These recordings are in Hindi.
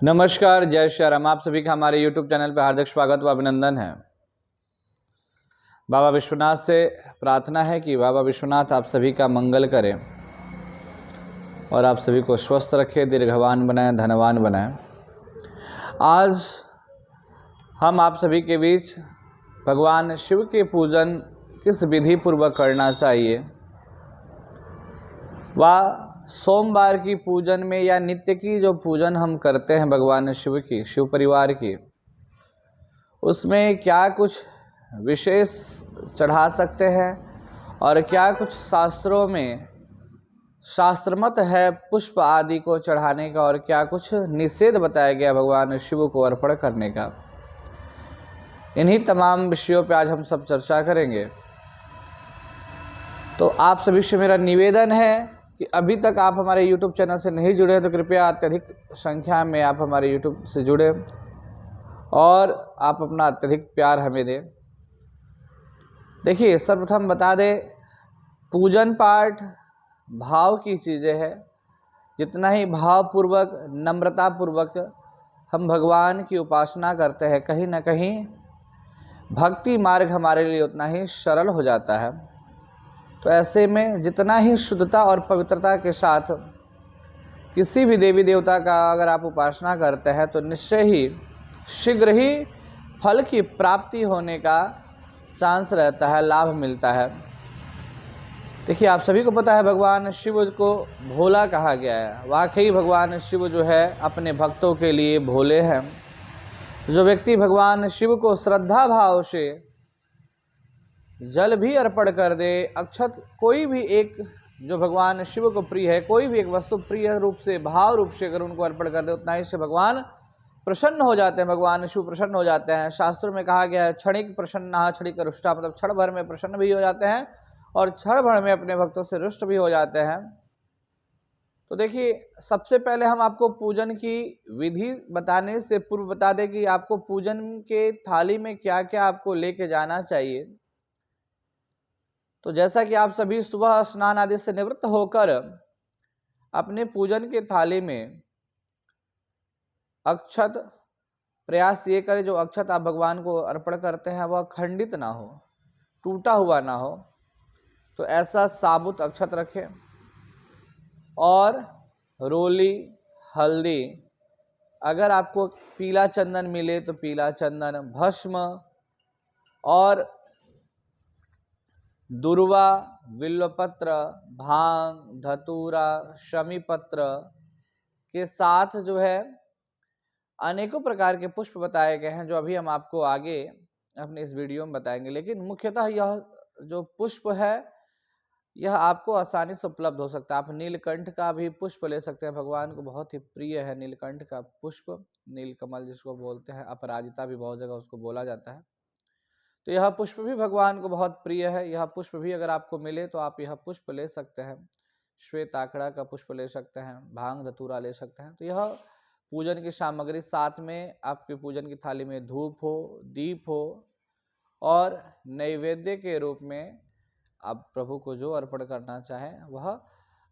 नमस्कार, जय श्री राम। आप सभी का हमारे YouTube चैनल पर हार्दिक स्वागत व अभिनंदन है। बाबा विश्वनाथ से प्रार्थना है कि बाबा विश्वनाथ आप सभी का मंगल करें और आप सभी को स्वस्थ रखे, दीर्घवान बनाएं, धनवान बनाएं। आज हम आप सभी के बीच भगवान शिव के पूजन किस विधि पूर्वक करना चाहिए व सोमवार की पूजन में या नित्य की जो पूजन हम करते हैं भगवान शिव की, शिव परिवार की, उसमें क्या कुछ विशेष चढ़ा सकते हैं और क्या कुछ शास्त्रों में शास्त्रमत है पुष्प आदि को चढ़ाने का और क्या कुछ निषेध बताया गया भगवान शिव को अर्पण करने का। इन्हीं तमाम विषयों पे आज हम सब चर्चा करेंगे। तो आप सभी से मेरा निवेदन है कि अभी तक आप हमारे YouTube चैनल से नहीं जुड़े हैं तो कृपया अत्यधिक संख्या में आप हमारे YouTube से जुड़े और आप अपना अत्यधिक प्यार हमें दें। देखिए, सर्वप्रथम बता दें, पूजन पाठ भाव की चीज़ें हैं। जितना ही भावपूर्वक, नम्रतापूर्वक हम भगवान की उपासना करते हैं, कहीं ना कहीं भक्ति मार्ग हमारे लिए उतना ही सरल हो जाता है। तो ऐसे में जितना ही शुद्धता और पवित्रता के साथ किसी भी देवी देवता का अगर आप उपासना करते हैं तो निश्चय ही शीघ्र ही फल की प्राप्ति होने का चांस रहता है, लाभ मिलता है। देखिए, आप सभी को पता है भगवान शिव को भोला कहा गया है। वाकई भगवान शिव जो है अपने भक्तों के लिए भोले हैं। जो व्यक्ति भगवान शिव को श्रद्धा भाव से जल भी अर्पण कर दे, अक्षत कोई भी एक जो भगवान शिव को प्रिय है, कोई भी एक वस्तु प्रिय रूप से, भाव रूप से अगर उनको अर्पण कर दे, उतना ही से भगवान प्रसन्न हो जाते हैं, भगवान शिव प्रसन्न हो जाते हैं। शास्त्रों में कहा गया है क्षणिक प्रसन्ना क्षणिक रुष्टा, मतलब क्षण भर में प्रसन्न भी हो जाते हैं और क्षण भर में अपने भक्तों से रुष्ट भी हो जाते हैं। तो देखिए, सबसे पहले हम आपको पूजन की विधि बताने से पूर्व बता दें कि आपको पूजन के थाली में क्या क्या आपको लेके जाना चाहिए। तो जैसा कि आप सभी सुबह स्नान आदि से निवृत्त होकर अपने पूजन के थाली में अक्षत, प्रयास ये करें जो अक्षत आप भगवान को अर्पण करते हैं वह खंडित ना हो, टूटा हुआ ना हो। तो ऐसा साबुत अक्षत रखें और रोली, हल्दी, अगर आपको पीला चंदन मिले तो पीला चंदन, भस्म और दुर्वा, बिल्वपत्र, भांग, धतूरा, शमी पत्र के साथ जो है अनेकों प्रकार के पुष्प बताए गए हैं, जो अभी हम आपको आगे अपने इस वीडियो में बताएंगे। लेकिन मुख्यतः यह जो पुष्प है यह आपको आसानी से उपलब्ध हो सकता है। आप नीलकंठ का भी पुष्प ले सकते हैं, भगवान को बहुत ही प्रिय है नीलकंठ का पुष्प, नीलकमल जिसको बोलते हैं, अपराजिता भी बहुत जगह उसको बोला जाता है। तो यह पुष्प भी भगवान को बहुत प्रिय है। यह पुष्प भी अगर आपको मिले तो आप यह पुष्प ले सकते हैं। श्वेत आकड़ा का पुष्प ले सकते हैं, भांग धतूरा ले सकते हैं। तो यह पूजन की सामग्री, साथ में आपके पूजन की थाली में धूप हो, दीप हो और नैवेद्य के रूप में आप प्रभु को जो अर्पण करना चाहें वह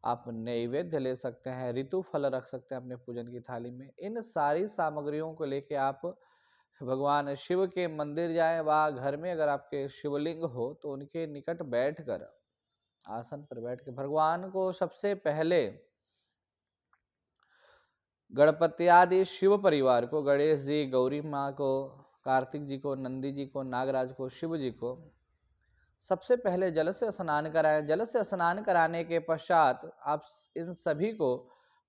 आप नैवेद्य ले सकते हैं। ऋतु फल रख सकते हैं अपने पूजन की थाली में। इन सारी सामग्रियों को लेके आप भगवान शिव के मंदिर जाएं व घर में अगर आपके शिवलिंग हो तो उनके निकट बैठकर, आसन पर बैठ के भगवान को सबसे पहले गणपति आदि शिव परिवार को, गणेश जी, गौरी माँ को, कार्तिक जी को, नंदी जी को, नागराज को, शिव जी को सबसे पहले जल से स्नान कराएं। जल से स्नान कराने के पश्चात आप इन सभी को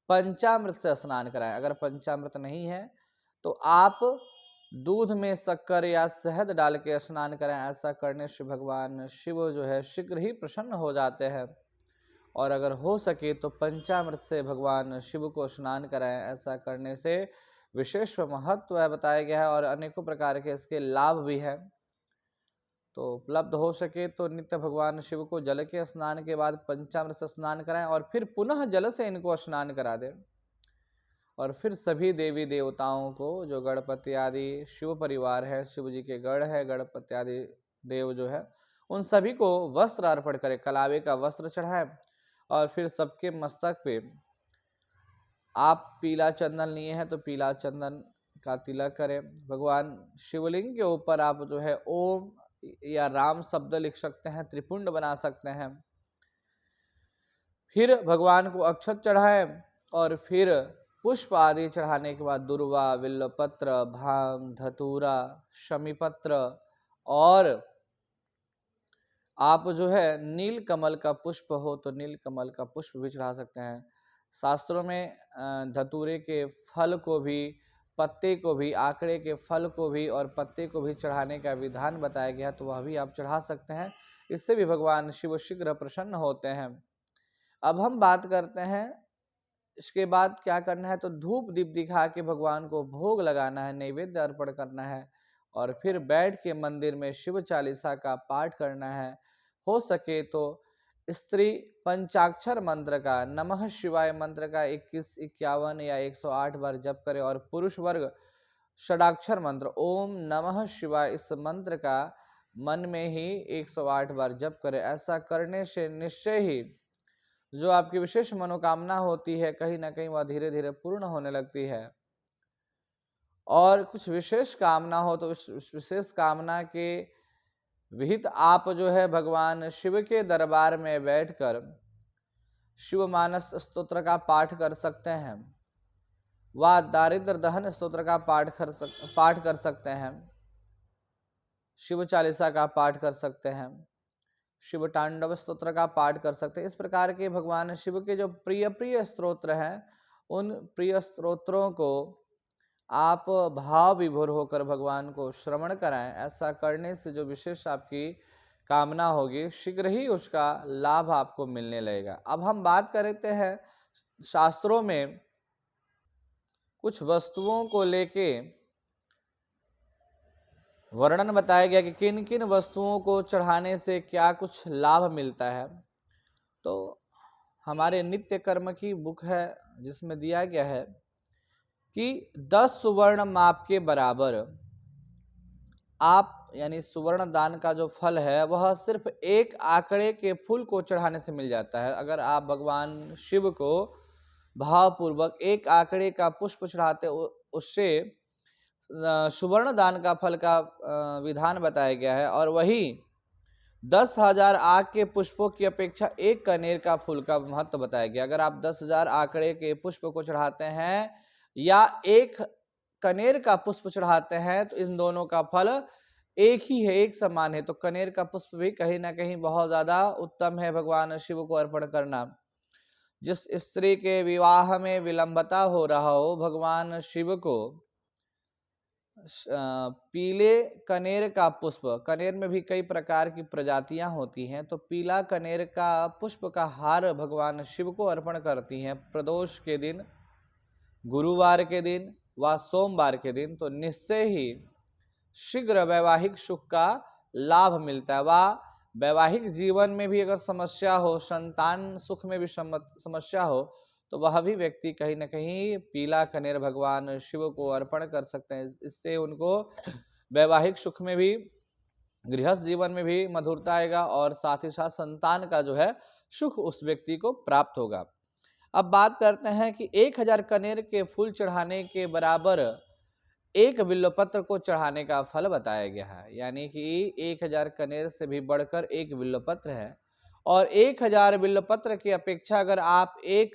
पंचामृत से स्नान कराएं। अगर पंचामृत नहीं है तो आप दूध में शक्कर या शहद डाल के स्नान करें। ऐसा करने से भगवान शिव जो है शीघ्र ही प्रसन्न हो जाते हैं। और अगर हो सके तो पंचामृत से भगवान शिव को स्नान कराएं। ऐसा करने से विशेष महत्व है बताया गया है और अनेकों प्रकार के इसके लाभ भी हैं। तो उपलब्ध हो सके तो नित्य भगवान शिव को जल के स्नान के बाद पंचामृत से स्नान कराएं और फिर पुनः जल से इनको स्नान करा दें। और फिर सभी देवी देवताओं को, जो गणपति आदि शिव परिवार है, शिव जी के गढ़ है, गणपति आदि देव जो है, उन सभी को वस्त्र अर्पण करें, कलावे का वस्त्र चढ़ाए और फिर सबके मस्तक पे आप पीला चंदन लिए हैं तो पीला चंदन का तिलक करें। भगवान शिवलिंग के ऊपर आप जो है ओम या राम शब्द लिख सकते हैं, त्रिपुंड बना सकते हैं। फिर भगवान को अक्षत चढ़ाए और फिर पुष्प आदि चढ़ाने के बाद दुर्वा, बिल्वपत्र, भांग, धतूरा, शमीपत्र और आप जो है नील कमल का पुष्प हो तो नील कमल का पुष्प भी चढ़ा सकते हैं। शास्त्रों में धतूरे के फल को भी, पत्ते को भी, आंकड़े के फल को भी और पत्ते को भी चढ़ाने का विधान बताया गया, तो वह भी आप चढ़ा सकते हैं। इससे भी भगवान शिव शीघ्र प्रसन्न होते हैं। अब हम बात करते हैं इसके बाद क्या करना है, तो धूप दीप दिखा के भगवान को भोग लगाना है, नैवेद्य अर्पण करना है और फिर बैठ के मंदिर में शिव चालीसा का पाठ करना है। हो सके तो स्त्री पंचाक्षर मंत्र का, नमः शिवाय मंत्र का 21, 51 या 108 बार जप करे और पुरुष वर्ग षडाक्षर मंत्र ओम नमः शिवाय इस मंत्र का मन में ही 108 बार जप करे। ऐसा करने से निश्चय ही जो आपकी विशेष मनोकामना होती है कहीं ना कहीं वह धीरे धीरे पूर्ण होने लगती है। और कुछ विशेष कामना हो तो उस विशेष कामना के विहित आप जो है भगवान शिव के दरबार में बैठकर शिव मानस स्तोत्र का पाठ कर सकते हैं, व दारिद्र दहन स्तोत्र का पाठ कर सकते हैं, शिव चालीसा का पाठ कर सकते हैं, शिव तांडव स्तोत्र का पाठ कर सकते हैं। इस प्रकार के भगवान शिव के जो प्रिय प्रिय स्तोत्र हैं उन प्रिय स्तोत्रों को आप भाव विभोर होकर भगवान को श्रवण कराएं। ऐसा करने से जो विशेष आपकी कामना होगी शीघ्र ही उसका लाभ आपको मिलने लगेगा। अब हम बात करते हैं शास्त्रों में कुछ वस्तुओं को लेके वर्णन बताया गया कि किन किन वस्तुओं को चढ़ाने से क्या कुछ लाभ मिलता है। तो हमारे नित्य कर्म की बुक है जिसमें दिया गया है कि 10 सुवर्ण माप के बराबर आप यानी सुवर्ण दान का जो फल है वह सिर्फ एक आंकड़े के फूल को चढ़ाने से मिल जाता है। अगर आप भगवान शिव को भावपूर्वक एक आंकड़े का पुष्प चढ़ाते उससे सुवर्ण दान का फल का विधान बताया गया है। और वही 10,000 आग के पुष्पों की अपेक्षा एक कनेर का फूल का महत्व बताया गया। अगर आप 10,000 आंकड़े के पुष्प को चढ़ाते हैं या एक कनेर का पुष्प चढ़ाते हैं तो इन दोनों का फल एक ही है, एक समान है। तो कनेर का पुष्प भी कहीं ना कहीं बहुत ज्यादा उत्तम है भगवान शिव को अर्पण करना। जिस स्त्री के विवाह में विलंबता हो रहा हो भगवान शिव को पीले कनेर का पुष्प, कनेर में भी कई प्रकार की प्रजातियां होती हैं, तो पीला कनेर का पुष्प का हार भगवान शिव को अर्पण करती हैं प्रदोष के दिन, गुरुवार के दिन व सोमवार के दिन, तो निश्चय ही शीघ्र वैवाहिक सुख का लाभ मिलता है। व वैवाहिक जीवन में भी अगर समस्या हो, संतान सुख में भी समस्या हो, तो वह भी व्यक्ति कहीं न कहीं पीला कनेर भगवान शिव को अर्पण कर सकते हैं। इससे उनको वैवाहिक सुख में भी, गृहस्थ जीवन में भी मधुरता आएगा और साथ ही साथ संतान का जो है सुख उस व्यक्ति को प्राप्त होगा। अब बात करते हैं कि 1000 कनेर के फूल चढ़ाने के बराबर एक बिल्वपत्र को चढ़ाने का फल बताया गया है। यानी कि 1000 कनेर से भी बढ़कर एक बिल्वपत्र है और 1000 बिल्वपत्र की अपेक्षा अगर आप एक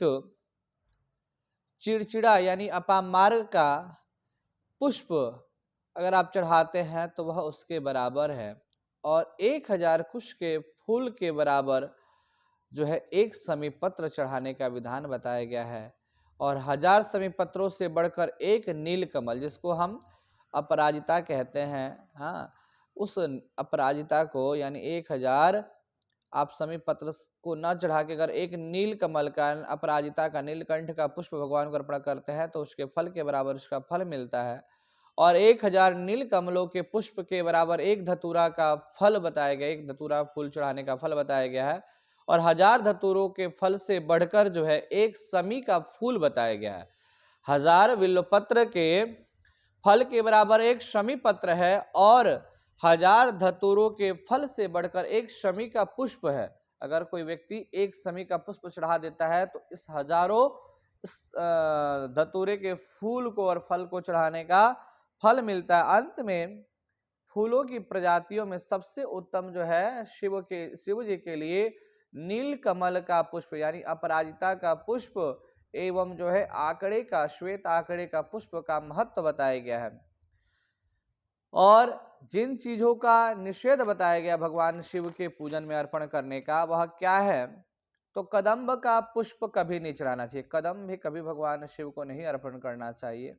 चिड़चिड़ा यानी अपामार्ग का पुष्प अगर आप चढ़ाते हैं तो वह उसके बराबर है। और 1000 कुश के फूल के बराबर जो है एक समीपत्र चढ़ाने का विधान बताया गया है। और 1000 समीपत्रों से बढ़कर एक नील कमल, जिसको हम अपराजिता कहते हैं, हाँ, उस अपराजिता को यानी 1000 आप समीपत्र को न चढ़ा के अगर एक नील कमल का, अपराजिता का, नीलकंठ का पुष्प भगवान को अर्पण करते हैं तो उसके फल के बराबर उसका फल मिलता है। और 1000 नील कमलों के पुष्प के बराबर एक धतूरा का फल बताया गया, एक धतूरा फूल चढ़ाने का फल बताया गया है। और 1000 धतूरों के फल से बढ़कर जो है एक समी का फूल बताया गया है। 1000 बिल्वपत्र के फल के बराबर एक शमी पत्र है और 1000 धतूरों के फल से बढ़कर एक शमी का पुष्प है। अगर कोई व्यक्ति एक शमी का पुष्प चढ़ा देता है तो इस हजारों धतूरे के फूल को और फल को चढ़ाने का फल मिलता है। अंत में फूलों की प्रजातियों में सबसे उत्तम जो है शिव जी के लिए नील कमल का पुष्प यानी अपराजिता का पुष्प एवं जो है आकड़े का, श्वेत आकड़े का पुष्प का महत्व बताया गया है। और जिन चीजों का निषेध बताया गया भगवान शिव के पूजन में अर्पण करने का, वह क्या है? तो कदम्ब का पुष्प कभी नहीं चढ़ाना चाहिए। कदम्ब भी कभी भगवान शिव को नहीं अर्पण करना चाहिए।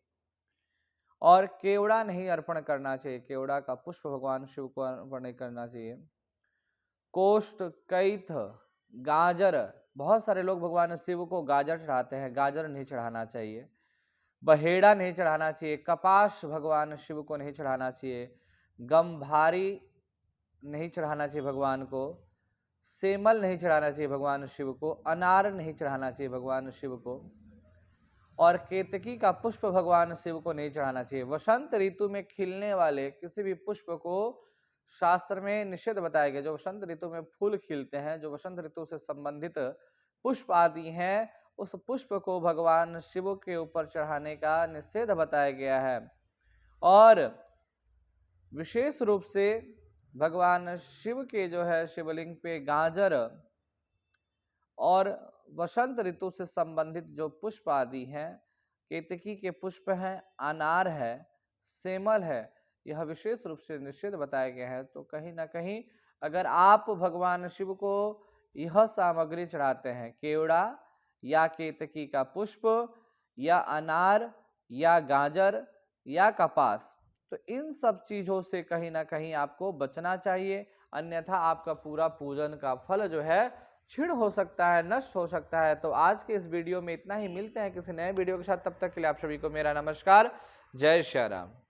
और केवड़ा नहीं अर्पण करना चाहिए। केवड़ा का पुष्प भगवान शिव को अर्पण नहीं करना चाहिए। कोष्ठ, कैथ, गाजर, बहुत सारे लोग भगवान शिव को गाजर चढ़ाते हैं, गाजर नहीं चढ़ाना चाहिए। बहेड़ा नहीं चढ़ाना चाहिए। कपास भगवान शिव को नहीं चढ़ाना चाहिए। गंभारी नहीं चढ़ाना चाहिए भगवान को। सेमल नहीं चढ़ाना चाहिए भगवान शिव को। अनार नहीं चढ़ाना चाहिए भगवान शिव को। और केतकी का पुष्प भगवान शिव को नहीं चढ़ाना चाहिए। वसंत ऋतु में खिलने वाले किसी भी पुष्प को शास्त्र में निषेध बताया गया। जो वसंत ऋतु में फूल खिलते हैं, जो वसंत ऋतु से संबंधित पुष्प आदि हैं, उस पुष्प को भगवान शिव के ऊपर चढ़ाने का निषेध बताया गया है। और विशेष रूप से भगवान शिव के जो है शिवलिंग पे गाजर और वसंत ऋतु से संबंधित जो पुष्प आदि हैं, केतकी के पुष्प हैं, अनार है, सेमल है, यह विशेष रूप से निषेध बताए गए हैं। तो कहीं ना कहीं अगर आप भगवान शिव को यह सामग्री चढ़ाते हैं, केवड़ा या केतकी का पुष्प या अनार या गाजर या कपास, तो इन सब चीजों से कहीं ना कहीं आपको बचना चाहिए। अन्यथा आपका पूरा पूजन का फल जो है क्षीण हो सकता है, नष्ट हो सकता है। तो आज के इस वीडियो में इतना ही। मिलते हैं किसी नए वीडियो के साथ। तब तक के लिए आप सभी को मेरा नमस्कार। जय श्री राम।